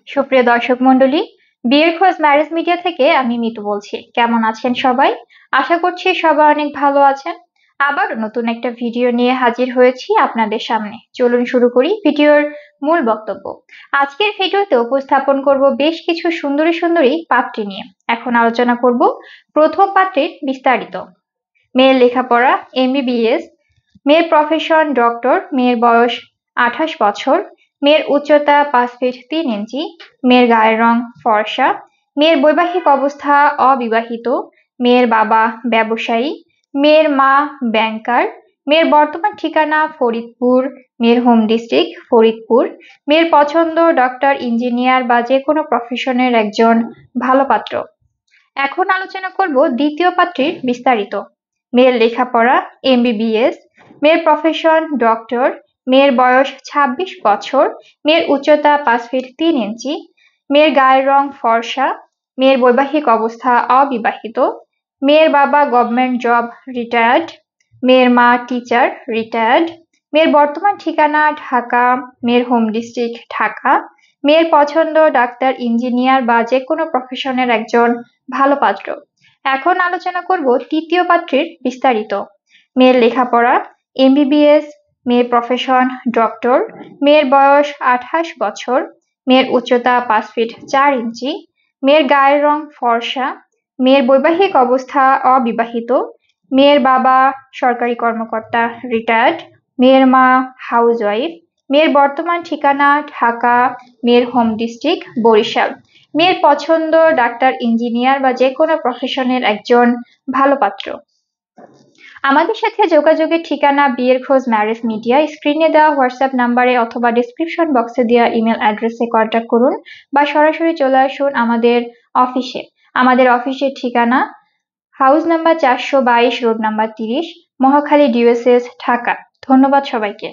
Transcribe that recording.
সুপ্রিয় দর্শক মণ্ডলী, বিয়ের খোঁজ ম্যারেজ মিডিয়া থেকে আমি মিতু বলছি। কেমন আছেন সবাই? আশা করছি সবাই অনেক ভালো আছেন। আবার নতুন একটা ভিডিও নিয়ে হাজির হয়েছি আপনাদের সামনে। চলুন শুরু করি ভিডিওর মূল বক্তব্য। আজকের ভিডিওতে উপস্থাপন করব বেশ কিছু সুন্দরী সুন্দরী পাত্রী নিয়ে। এখন আলোচনা করব প্রথম পাত্রীর বিস্তারিত। মেয়ের লেখাপড়া MBBS, মেয়ের প্রফেশন ডক্টর, মেয়ের বয়স 28 বছর, মেয়ের উচ্চতা 5 ফিট 3 ইঞ্চি, মেয়ের গায়ের রং ফর্সা, মেয়ের বৈবাহিক অবস্থা অবিবাহিত, মেয়ের বাবা ব্যবসায়ী, মেয়ের মা ব্যাংকার, মেয়ের বর্তমান ঠিকানা ফরিদপুর, মেয়ের হোম ডিস্ট্রিক্ট ফরিদপুর, মেয়ের পছন্দ ডক্টর, ইঞ্জিনিয়ার বা যে কোনো প্রফেশনের একজন ভালো পাত্র। এখন আলোচনা করব দ্বিতীয় পাত্রীর বিস্তারিত। মেয়ের লেখাপড়া MBBS, মেয়ের প্রফেশন ডক্টর, মেয়ের বয়স 26 বছর, মেয়ের উচ্চতা 5 ফিট 3 ইঞ্চি, মেয়ের গায়ের রং ফর্সা, মেয়ের বৈবাহিক অবস্থা অবিবাহিত, মেয়ের বাবা গভর্নমেন্ট জব রিটায়ার্ড, মেয়ের মা টিচার রিটায়ার্ড, মেয়ের বর্তমান ঠিকানা ঢাকা, মেয়ের হোম ডিস্ট্রিক্ট ঢাকা, মেয়ের পছন্দ ডাক্তার, ইঞ্জিনিয়ার বা যে কোনো প্রফেশনের একজন ভালো পাত্র। এখন আলোচনা করব তৃতীয় পাত্রীর বিস্তারিত। মেয়ের লেখাপড়া MBBS, মেয়ের প্রফেশন ডক্টর, মেয়ের বয়স 28 বছর, মেয়ের উচ্চতা 5 ফিট 4 ইঞ্চি, মেয়ের গায়ের রং ফর্সা, মেয়ের বৈবাহিক অবস্থা অবিবাহিত, মেয়ের বাবা সরকারি কর্মকর্তা রিটায়ার্ড, মেয়ের মা হাউসওয়াইফ, মেয়ের বর্তমান ঠিকানা ঢাকা, মেয়ের হোম ডিস্ট্রিক্ট বরিশাল, মেয়ের পছন্দ ডাক্তার, ইঞ্জিনিয়ার বা যে কোনো প্রফেশনের একজন ভালো পাত্র। আমাদের সাথে যোগাযোগের ঠিকানা বিয়ের খোঁজ ম্যারেজ মিডিয়া। স্ক্রিনে দেওয়া হোয়াটসঅ্যাপ নাম্বারে অথবা ডিসক্রিপশন বক্সে দেওয়া ইমেল অ্যাড্রেসে কন্ট্যাক্ট করুন বা সরাসরি চলে আসুন আমাদের অফিসে। আমাদের অফিসের ঠিকানা house number 422, road number 30, Mohakhali DSS, Dhaka. ধন্যবাদ সবাইকে।